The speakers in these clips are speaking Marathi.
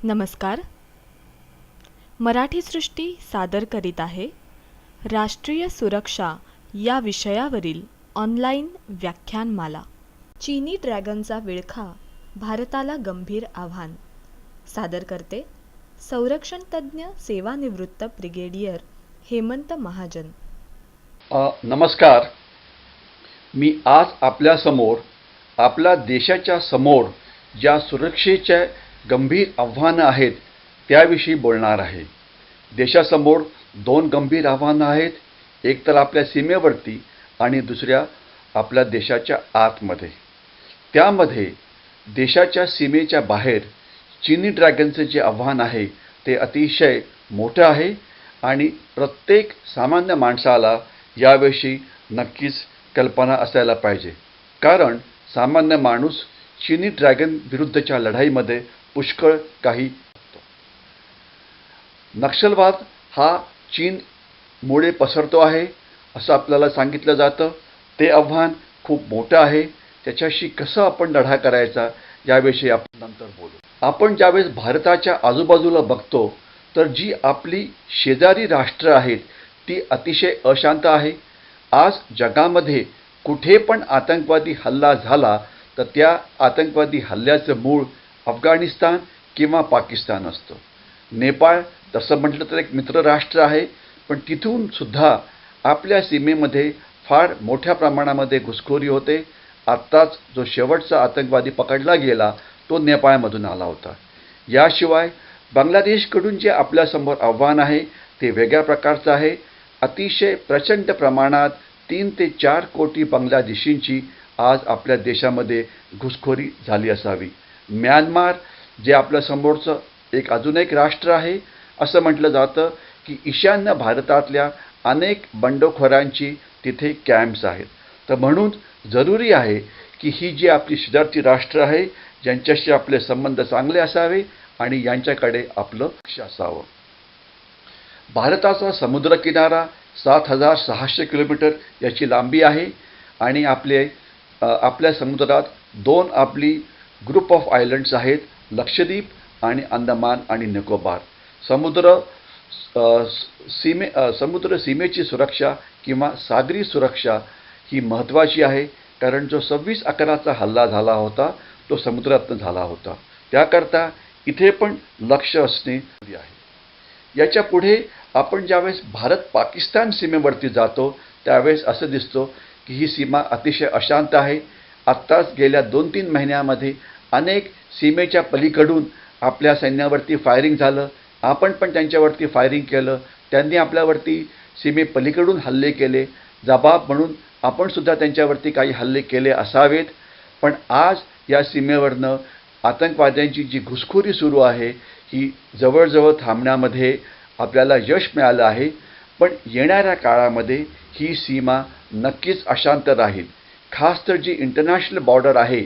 नमस्कार. मराठी सृष्टी सादर करीत आहे राष्ट्रीय सुरक्षा या विषयावरील ऑनलाईन व्याख्यानमाला. चीनी ड्रॅगनचा विळखा भारताला गंभीर आव्हान. सादर करते संरक्षण तज्ज्ञ सेवानिवृत्त ब्रिगेडियर हेमंत महाजन. नमस्कार. मी आज आपल्यासमोर आपल्या देशाच्या समोर ज्या सुरक्षेच्या गंभीर आव्हानं आहेत त्याविषयी बोलणार आहे. देशासमोर दोन गंभीर आव्हानं आहेत, एक तर आपल्या सीमेवरती आणि दुसऱ्या आपल्या देशाच्या आतमध्ये. त्यामध्ये देशाच्या सीमेच्या बाहेर चीनी ड्रॅगनचे जे आव्हान आहे ते अतिशय मोठं आहे आणि प्रत्येक सामान्य माणसाला याविषयी नक्कीच कल्पना असायला पाहिजे, कारण सामान्य माणूस चीनी ड्रॅगन विरुद्धच्या लढाईमध्ये पुष्कळ काही असतो. नक्षलवाद हा चीनमुळे पसरतो आहे असं आपल्याला सांगितलं जातं. ते आव्हान खूप मोठं आहे. त्याच्याशी कसं आपण लढा करायचा याविषयी आपण नंतर बोलू. आपण ज्यावेळेस भारताच्या आजूबाजूला बघतो तर जी आपली शेजारी राष्ट्र आहेत ती अतिशय अशांत आहे. आज जगामध्ये कुठे पण आतंकवादी हल्ला झाला तर त्या आतंकवादी हल्ल्याचं मूळ अफगाणिस्तान किंवा पाकिस्तान असतं. नेपाळ तसं म्हटलं तर एक मित्र राष्ट्र आहे, पण तिथून सुद्धा आपल्या सीमेमध्ये फार मोठ्या प्रमाणामध्ये घुसखोरी होते. आत्ताच जो शेवटचा आतंकवादी पकडला गेला तो नेपाळमधून आला होता. याशिवाय बांगलादेशकडून जे आपल्यासमोर आव्हान आहे ते वेगळ्या प्रकारचं आहे. अतिशय प्रचंड प्रमाणात 3 ते 4 कोटी बांगलादेशींची आज आपल्या देशामध्ये घुसखोरी झाली असावी. म्यानमार जे आपल्यासमोरचं अजून एक राष्ट्र आहे. असं म्हटलं जातं की ईशान्य भारतातल्या अनेक बंडखोरांची तिथे कॅम्प्स आहेत. तर म्हणून जरुरी आहे की ही जी आपली शेजारची राष्ट्र आहे ज्यांच्याशी आपले संबंध चांगले असावे आणि यांच्याकडे आपलं लक्ष असावं. भारताचा समुद्रकिनारा 7,600 किलोमीटर याची लांबी आहे आणि आपल्या समुद्रात 2 आपली ग्रुप ऑफ आयलंड्स आहेत, लक्षद्वीप आणि अंदमान आणि निकोबार. समुद्र सीमेची सुरक्षा किंवा सागरी सुरक्षा ही महत्त्वाची आहे, कारण जो 26/11चा हल्ला झाला होता तो समुद्रातून झाला होता. त्याकरता इथे पण लक्ष असणे जरुरी आहे. याच्या पुढे आपण ज्यावेळेस भारत पाकिस्तान सीमेवरती जातो त्यावेळेस असं दिसतो की ही सीमा अतिशय अशांत आहे. आत्ताच गेल्या 2-3 महिन्यामध्ये अनेक सीमेच्या पलीकडून आपल्या सैन्यावरती फायरिंग झालं. आपण पण त्यांच्यावरती फायरिंग केलं. त्यांनी आपल्यावरती सीमेपलीकडून हल्ले केले. जबाब म्हणून आपण सुद्धा त्यांच्यावरती काही हल्ले केले असावेत. पण आज या सीमेवरनं आतंकवाद्यांची जी घुसखोरी सुरू आहे ही जवळजवळ थांबण्यामध्ये आपल्याला यश मिळालं आहे. पण येणाऱ्या काळामध्ये ही सीमा नक्कीच अशांत राहील. खास तर जी इंटरनॅशनल बॉर्डर आहे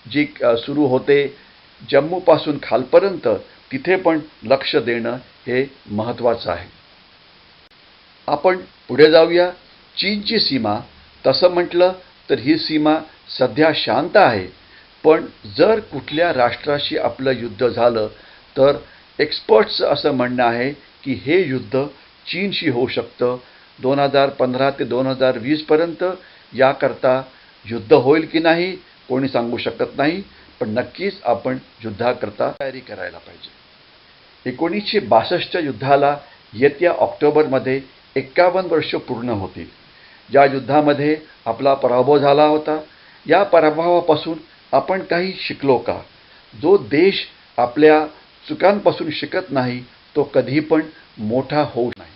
जी सुरू होते जम्मूपासून खालपर्यंत, तिथे पण लक्ष देणं हे महत्त्वाचं आहे. आपण पुढे जाऊया. चीनची सीमा तसं म्हटलं तर ही सीमा सध्या शांत आहे, पण जर कुठल्या राष्ट्राशी आपलं युद्ध झालं तर एक्सपर्ट्सचं असं म्हणणं आहे की हे युद्ध चीनशी होऊ शकतं. 2015 ते 2020 पर्यंत याकरता युद्ध होईल की नाही कोणी सांगू शकत नाही, पण नक्कीच आपण युद्धाकरता तयारी करायला पाहिजे. 1962च्या युद्धाला येत्या ऑक्टोबरमध्ये 51 वर्ष पूर्ण होतील. ज्या युद्धामध्ये आपला पराभव झाला होता, या पराभवापासून आपण काही शिकलो का? जो देश आपल्या चुकांपासून शिकत नाही तो कधी पण मोठा होऊ नाही.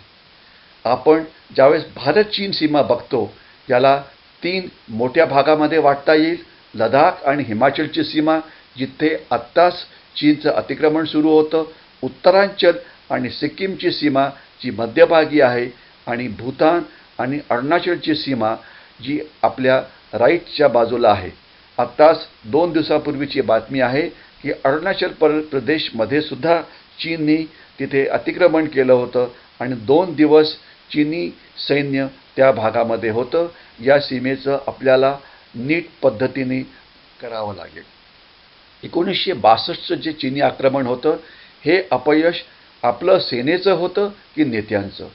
आपण ज्यावेळेस भारत चीन सीमा बघतो याला 3 मोठ्या भागामध्ये वाटता येईल. लडाख आणि हिमाचलची सीमा जिथे आत्ताच चीनचं अतिक्रमण सुरू होतं, उत्तरांचल आणि सिक्कीमची सीमा जी मध्यभागी आहे, आणि भूतान आणि अरुणाचलची सीमा जी आपल्या राईटच्या बाजूला आहे. आत्ताच 2 दिवसापूर्वीची बातमी आहे की अरुणाचल प्रदेशमध्ये सुद्धा चीननी तिथे अतिक्रमण केलं होतं आणि 2 दिवस चीनी सैन्य त्या भागामध्ये होतं. या सीमेचं आपल्याला नीट पद्धतीने करावं लागेल. 1962चं जे चीनी आक्रमण होतं हे अपयश आपलं सेनेचं होतं की नेत्यांचं?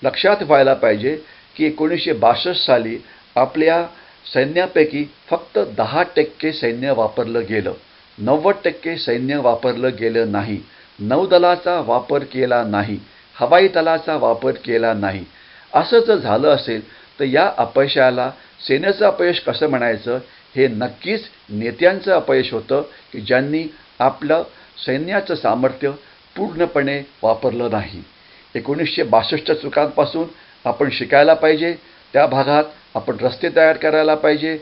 लक्षात व्हायला पाहिजे की 1962 साली आपल्या सैन्यापैकी फक्त 10% सैन्य वापरलं गेलं, 90% सैन्य वापरलं गेलं नाही, नौदलाचा वापर केला नाही, हवाई दलाचा वापर केला नाही. असं जर झालं असेल तर या अपयशाला सेनेचं अपयश कसं म्हणायचं? हे नक्कीच नेत्यांचं अपयश होतं की ज्यांनी आपलं सैन्याचं सामर्थ्य पूर्णपणे वापरलं नाही. 1962च्या चुकांपासून आपण शिकायला पाहिजे. त्या भागात आपण रस्ते तयार करायला पाहिजे,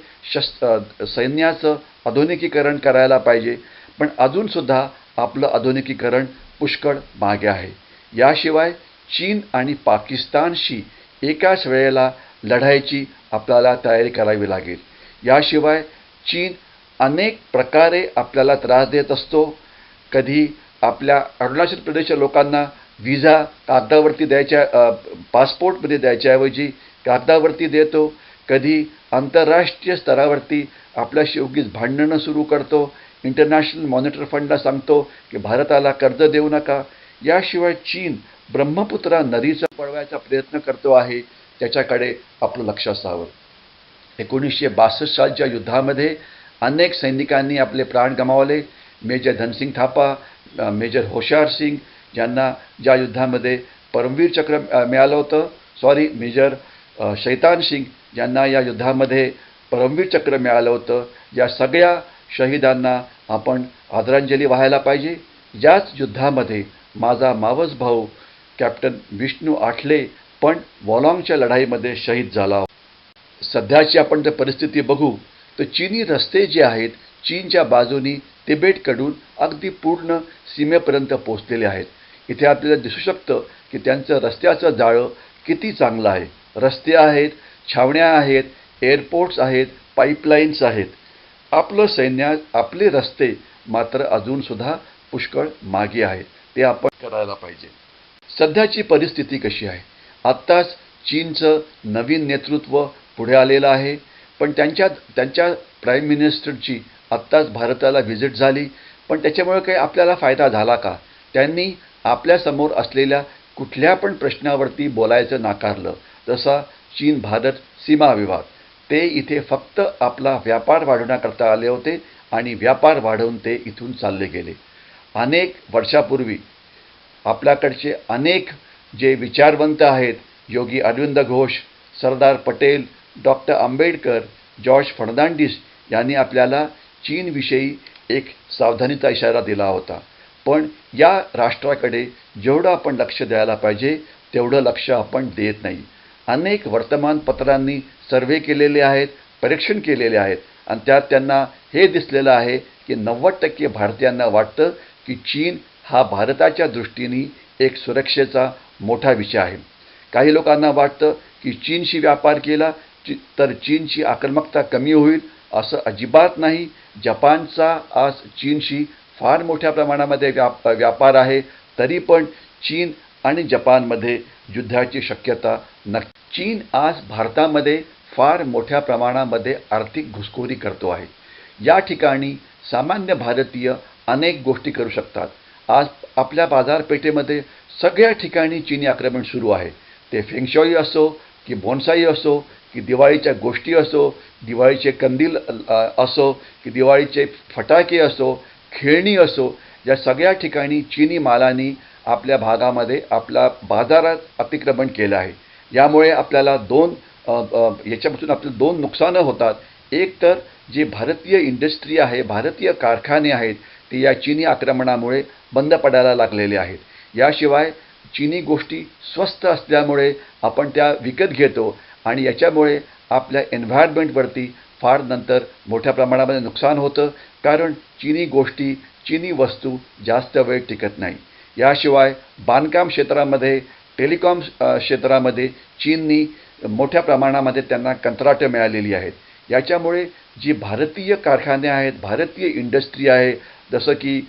सैन्याचं आधुनिकीकरण करायला पाहिजे. पण अजूनसुद्धा आपलं आधुनिकीकरण पुष्कळ मागे आहे. याशिवाय चीन आणि पाकिस्तानशी एकाच वेळेला लढायची आपल्याला तयारी करावी लागेल. याशिवाय चीन अनेक प्रकारे आपल्याला त्रास देत असतो. कधी आपल्या अरुणाचल प्रदेशच्या लोकांना व्हिसा कागदावरती द्यायच्या, पासपोर्टमध्ये द्यायच्याऐवजी कागदावरती देतो. कधी आंतरराष्ट्रीय स्तरावरती आपल्याशी उगीच भांडणं सुरू करतो. इंटरनॅशनल मॉनिटरी फंडला सांगतो की भारताला कर्ज देऊ नका. याशिवाय चीन ब्रह्मपुत्रा नदीचा पळवायचा प्रयत्न करतो आहे, त्याच्याकडे आपलं लक्ष असावं. 1962 सालच्या युद्धामध्ये अनेक सैनिकांनी आपले प्राण गमावले. मेजर धनसिंग थापा, मेजर होशियार सिंग ज्यांना ज्या युद्धामध्ये परमवीर चक्र मिळालं होतं, मेजर शैतान सिंग ज्यांना या युद्धामध्ये परमवीर चक्र मिळालं होतं. या सगळ्या शहीदांना आपण आदरांजली वाहायला पाहिजे. याच युद्धामध्ये माझा मावस भाऊ कॅप्टन विष्णू आठले पण वॉलाँगच्या लढाईमध्ये शहीद झाला. सध्याची आपण जर परिस्थिती बघू तर चीनी रस्ते जे आहेत चीनच्या बाजूनी तिबेटकडून अगदी पूर्ण सीमेपर्यंत पोहोचलेले आहेत. इथे आपल्याला दिसू शकतं की त्यांचं रस्त्याचं जाळं किती चांगलं आहे. रस्ते आहेत, छावण्या आहेत, एअरपोर्ट्स आहेत, पाईपलाईन्स आहेत. आपलं सैन्य, आपले रस्ते मात्र अजूनसुद्धा पुष्कळ मागे आहेत. ते आपण करायला पाहिजे. सध्याची परिस्थिती कशी आहे? आत्ताच चीनचं नवीन नेतृत्व पुढे आलेलं आहे. पण त्यांच्या प्राईम मिनिस्टरची आत्ताच भारताला व्हिजिट झाली. पण त्याच्यामुळे काही आपल्याला फायदा झाला का? त्यांनी आपल्यासमोर असलेल्या कुठल्या पण प्रश्नावरती बोलायचं नाकारलं. जसा चीन भारत सीमा विवाद, ते इथे फक्त आपला व्यापार वाढवण्याकरता आले होते आणि व्यापार वाढवून ते इथून चालले गेले. अनेक वर्षापूर्वी आपल्याकडचे अनेक जे विचारवंत आहेत, योगी अरविंद घोष, सरदार पटेल, डॉक्टर आंबेडकर, जॉर्ज फर्नांडिस यांनी आपल्याला चीनविषयी एक सावधानीचा इशारा दिला होता. पण या राष्ट्राकडे जेवढं आपण लक्ष द्यायला पाहिजे तेवढं लक्ष आपण देत नाही. अनेक वर्तमानपत्रांनी सर्व्हे केलेले आहेत, परीक्षण केलेले आहेत आणि त्यात त्यांना हे दिसलेलं आहे की 90% भारतीयांना वाटतं की चीन हा भारताच्या दृष्टीने एक सुरक्षेचा मोठा विषय आहे. काही लोकांना वाटतं की चीनशी व्यापार केला तर चीनची आक्रमकता कमी होईल. असं अजिबात नाही. जपानचा आज चीनशी फार मोठ्या प्रमाणामध्ये व्यापार आहे. तरी पण चीन आणि जपानमध्ये युद्धाची शक्यता नक्की. चीन आज भारतामध्ये फार मोठ्या प्रमाणामध्ये आर्थिक घुसखोरी करतो आहे. या ठिकाणी सामान्य भारतीय अनेक गोष्टी करू शकतात. आज आपल्या बाजारपेठेमध्ये सगळ्या ठिकाणी चीनी आक्रमण सुरू आहे. ते फेंगशॉई असो की बोन्साई असो की दिवाळीच्या गोष्टी असो, दिवाळीचे कंदील असो की दिवाळीचे फटाके असो, खेळणी असो, या सगळ्या ठिकाणी चीनी मालांनी आपल्या भागामध्ये आपल्या बाजारात अतिक्रमण केलं आहे. यामुळे आपल्याला याच्यापासून आपल्याला दोन नुकसानं होतात. एक तर जे भारतीय इंडस्ट्री आहे, भारतीय कारखाने आहेत, ते या चीनी आक्रमणामुळे बंद पडायला लागलेले आहेत. याशिवाय चीनी गोष्टी स्वस्त असल्यामुळे आपण त्या विकत घेतो आणि याच्यामुळे आपल्या एन्व्हायरमेंटवरती फार नंतर मोठ्या प्रमाणामध्ये नुकसान होतं. कारण चीनी गोष्टी, चीनी वस्तू जास्त वेळ टिकत नाही. याशिवाय बांधकाम क्षेत्रामध्ये, टेलिकॉम क्षेत्रामध्ये चीननी मोठ्या प्रमाणामध्ये त्यांना कंत्राटं मिळालेली आहेत. याच्यामुळे जी भारतीय कारखाने आहेत, भारतीय इंडस्ट्री आहे, जसं की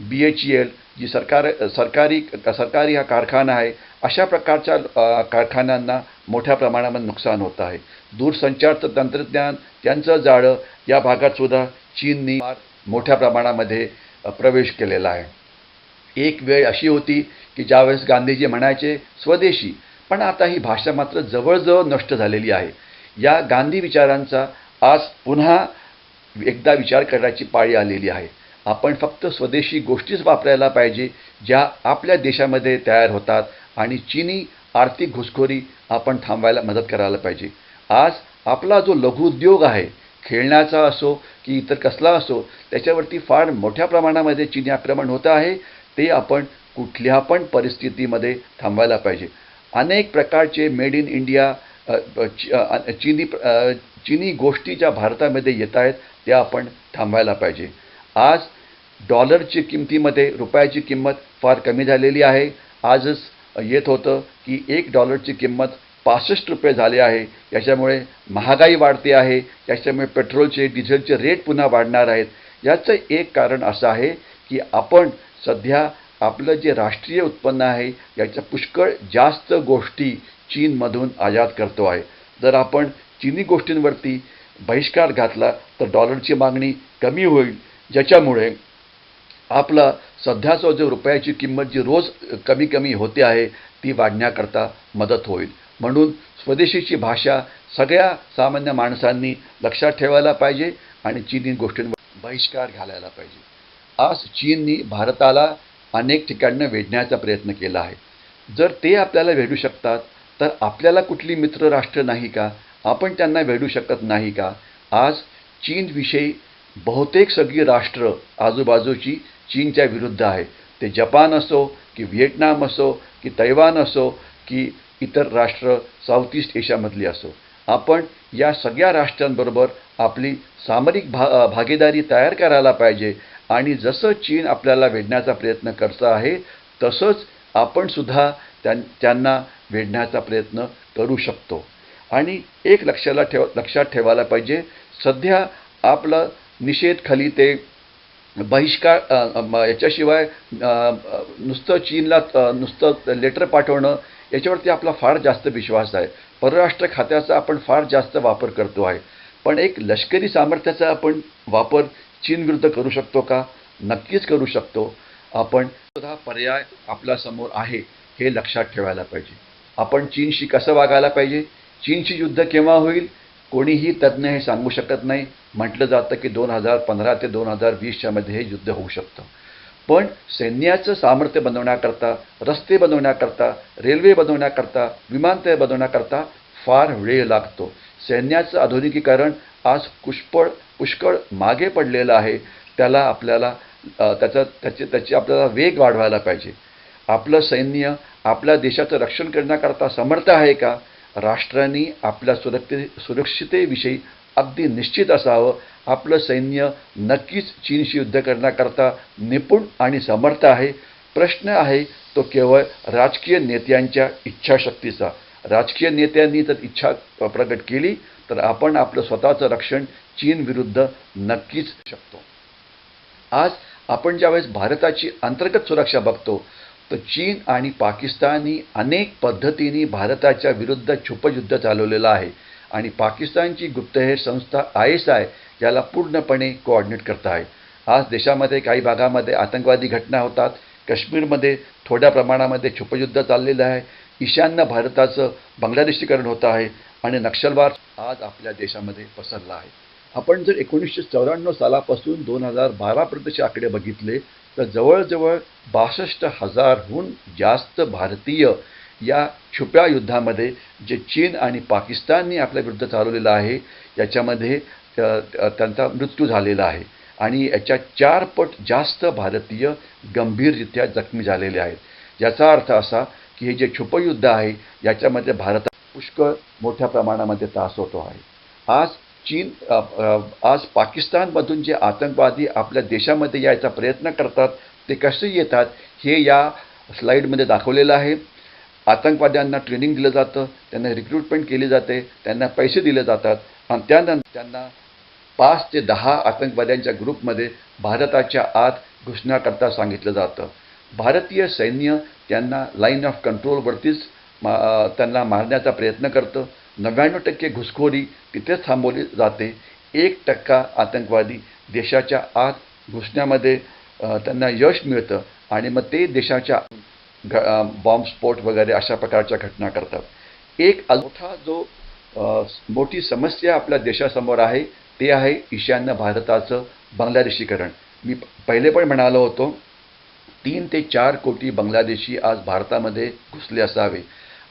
BHEL जी सरकारी हा कारखाना आहे, अशा प्रकारच्या कारखान्यांना मोठ्या प्रमाणामध्ये नुकसान होत आहे. दूरसंचारचं तंत्रज्ञान, त्यांचं जाळं या भागात सुद्धा चीननी मोठ्या प्रमाणामध्ये प्रवेश केलेला आहे. एक वेळ अशी होती की ज्यावेळेस गांधीजी म्हणायचे स्वदेशी, पण आता ही भाषा मात्र जवळजवळ नष्ट झालेली आहे. या गांधी विचारांचा आज पुन्हा एकदा विचार करायची पाळी आलेली आहे. आपण फक्त स्वदेशी गोष्टीच वापरायला पाहिजे ज्या आपल्या देशामध्ये तयार होतात आणि चीनी आर्थिक घुसखोरी आपण थांबवायला मदत करायला पाहिजे. आज आपला जो लघुउद्योग आहे, खेळण्याचा असो की इतर कसला असो, त्याच्यावरती फार मोठ्या प्रमाणामध्ये चीनी आक्रमण होतं आहे. ते आपण कुठल्या पण परिस्थितीमध्ये थांबवायला पाहिजे. अनेक प्रकारचे मेड इन इंडिया चीनी गोष्टी ज्या भारतामध्ये येत आहेत त्या आपण थांबवायला पाहिजे. आज डॉलरची किमतीमध्ये रुपयाची किंमत फार कमी झालेली आहे. आजच येत होतं की $1ची किंमत ₹65 झाले आहे. याच्यामुळे महागाई वाढते आहे. याच्यामुळे पेट्रोलचे डिझेलचे रेट पुन्हा वाढणार आहेत. याचं एक कारण असं आहे की आपण सध्या आपलं जे राष्ट्रीय उत्पन्न आहे याच्या पुष्कळ जास्त गोष्टी चीनमधून आयात करतो आहे. जर आपण चीनी गोष्टींवरती बहिष्कार घातला तर डॉलरची मागणी कमी होईल, ज्याच्यामुळे आपला सध्याचा जो रुपयाची किंमत जी रोज कमी कमी होते आहे ती वाढण्याकरता मदत होईल. म्हणून स्वदेशीची भाषा सगळ्या सामान्य माणसांनी लक्षात ठेवायला पाहिजे आणि चीनी गोष्टींवर बहिष्कार घालायला पाहिजे. आज चीननी भारताला अनेक ठिकाणं वेढण्याचा प्रयत्न केला आहे. जर ते आपल्याला वेढू शकतात तर आपल्याला कुठली मित्र राष्ट्र नाही का? आपण त्यांना वेढू शकत नाही का? आज चीनविषयी बहुतेक सगळी राष्ट्र आजूबाजूची चीनच्या विरुद्ध आहे. ते जपान असो की व्हिएटनाम असो की तैवान असो की इतर राष्ट्र साऊथ ईस्ट एशियामधली असो, आपण या सगळ्या राष्ट्रांबरोबर आपली सामरिक भागीदारी तयार करायला पाहिजे. आणि जसं चीन आपल्याला वेढण्याचा प्रयत्न करत आहे तसंच आपण सुद्धा त्यांना वेढण्याचा प्रयत्न करू शकतो. आणि एक लक्षात ठेवायला पाहिजे, सध्या आपलं निषेध ते बहिष्कार याच्याशिवाय नुसतं चीनला नुसतं लेटर पाठवणं याच्यावरती आपला फार जास्त विश्वास आहे. परराष्ट्र खात्याचा आपण फार जास्त वापर करतो आहे, पण एक लष्करी सामर्थ्याचा आपण वापर चीनविरुद्ध करू शकतो का? नक्कीच करू शकतो. आपण सुद्धा पर्याय आपल्यासमोर आहे हे लक्षात ठेवायला पाहिजे. आपण चीनशी कसं वागायला पाहिजे? चीनशी युद्ध केव्हा होईल कोणीही तज्ज्ञ हे सांगू शकत नाही. म्हटलं जातं की 2015 ते 2020च्या मध्ये हे युद्ध होऊ शकतं. पण सैन्याचं सामर्थ्य बनवण्याकरता, रस्ते बनवण्याकरता, रेल्वे बनवण्याकरता, विमानतळ बनवण्याकरता फार वेळ लागतो. सैन्याचं आधुनिकीकरण आज पुष्कळ मागे पडलेलं आहे. त्याला आपल्याला त्याची आपल्याला वेग वाढवायला पाहिजे. आपलं सैन्य आपल्या देशाचं रक्षण करण्याकरता समर्थ आहे का? राष्ट्रांनी आपल्या सुरक्षितेविषयी अगदी निश्चित असावं. आपलं सैन्य नक्कीच चीनशी युद्ध करण्याकरता निपुण आणि समर्थ आहे. प्रश्न आहे तो केवळ राजकीय नेत्यांच्या इच्छाशक्तीचा. राजकीय नेत्यांनी जर इच्छा प्रगट केली तर आपण आपलं स्वतःचं रक्षण चीनविरुद्ध नक्कीच शकतो. आज आपण ज्यावेळेस भारताची अंतर्गत सुरक्षा बघतो तर चीन आणि पाकिस्ताननी अनेक पद्धतीने भारताच्या विरुद्ध छुपयुद्ध चालवलेलं आहे आणि पाकिस्तानची गुप्तहेर संस्था ISI याला पूर्णपणे कोऑर्डिनेट करत आहे. आज देशामध्ये काही भागामध्ये आतंकवादी घटना होतात. काश्मीरमध्ये थोड्या प्रमाणामध्ये छुपयुद्ध चाललेलं आहे. ईशान्य भारताचं बांगलादेशीकरण होतं आहे आणि नक्षलवाद आज आपल्या देशामध्ये पसरला आहे. आपण जर 1994 सालापासून 2012पर्यंतचे आकडे बघितले तर जवळजवळ 62,000हून जास्त भारतीय या छुप्या युद्धामध्ये जे चीन आणि पाकिस्ताननी आपल्या विरुद्ध चालवलेलं आहे याच्यामध्ये त्यांचा मृत्यू झालेला आहे आणि याच्या 4 पट जास्त भारतीय गंभीररित्या जखमी झालेले आहेत. याचा अर्थ असा की हे जे छुपयुद्ध आहे याच्यामध्ये भारतात पुष्कळ मोठ्या प्रमाणामध्ये त्रास होतो आहे. आज पाकिस्तानमधून जे आतंकवादी आपल्या देशामध्ये यायचा प्रयत्न करतात ते कसे येतात हे या स्लाईडमध्ये दाखवलेलं आहे. आतंकवाद्यांना ट्रेनिंग दिलं जातं, त्यांना रिक्रूटमेंट केली जाते, त्यांना पैसे दिले जातात आणि त्यानंतर त्यांना 5 ते 10 आतंकवाद्यांच्या ग्रुपमध्ये भारताच्या आत घुसण्याकरता सांगितलं जातं. भारतीय सैन्य त्यांना लाईन ऑफ कंट्रोलवरतीच त्यांना मारण्याचा प्रयत्न करतं. 99% घुसखोरी तिथेच थांबवली जाते. 1% आतंकवादी देशाच्या आत घुसण्यामध्ये त्यांना यश मिळतं आणि मग ते देशाच्या बॉम्बस्फोट वगैरे अशा प्रकारच्या घटना करतात. एक मोठा जो मोठी समस्या आपल्या देशासमोर आहे ते आहे ईशान्य भारताचं बांगलादेशीकरण. मी पहिले पण म्हणालो होतो 3 ते 4 कोटी बांगलादेशी आज भारतामध्ये घुसले असावे.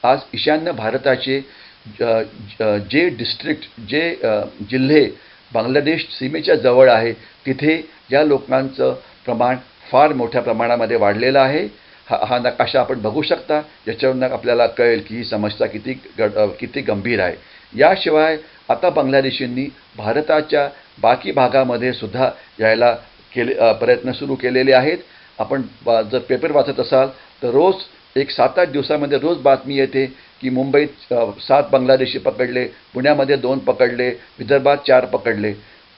आज ईशान्य भारताचे जे डिस्ट्रिक्ट जिल्हे बांगलादेश सीमेच्या जवळ आहे तिथे या लोकांचं प्रमाण फार मोठ्या प्रमाणामध्ये वाढलेलं आहे. हा नकाशा आपण बघू शकता, याच्यावरून आपल्याला कळेल की ही समस्या किती गंभीर आहे. याशिवाय आता बांगलादेशींनी भारताच्या बाकी भागामध्ये सुद्धा यायला प्रयत्न सुरू केलेले आहेत. आपण जर पेपर वाचत असाल तर रोज एक 7-8 दिवसामध्ये रोज बातमी येते की मुंबईत 7 बांगलादेशी पकडले, पुण्यामध्ये 2 पकडले, विदर्भात 4 पकडले.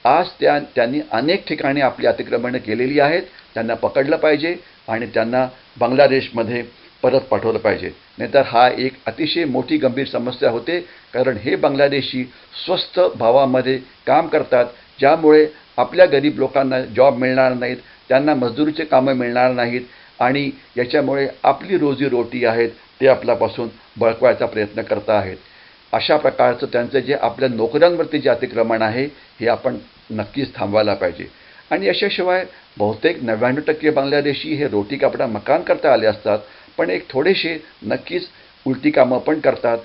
आज त्यांनी अनेक ठिकाणी आपली अतिक्रमणं केलेली आहेत. त्यांना पकडलं पाहिजे आणि त्यांना बांगलादेशमध्ये परत पाठवलं पाहिजे. नाहीतर हा एक अतिशय मोठी गंभीर समस्या होते, कारण हे बांगलादेशी स्वस्त भावामध्ये काम करतात, ज्यामुळे आपल्या गरीब लोकांना जॉब मिळणार नाहीत, त्यांना मजुरीचे कामं मिळणार नाहीत आणि याच्यामुळे आपली रोजीरोटी आहेत ते आपल्यापासून बळकवायचा प्रयत्न करत आहेत. अशा प्रकारचं त्यांचं जे आपल्या नोकऱ्यांवरती जे अतिक्रमण आहे हे आपण नक्कीच थांबवायला पाहिजे. आणि याच्याशिवाय बहुतेक 99% बांगलादेशी हे रोटी कपडा मकान करता आले असतात, पण एक थोडेसे नक्कीच उलटी कामं पण करतात.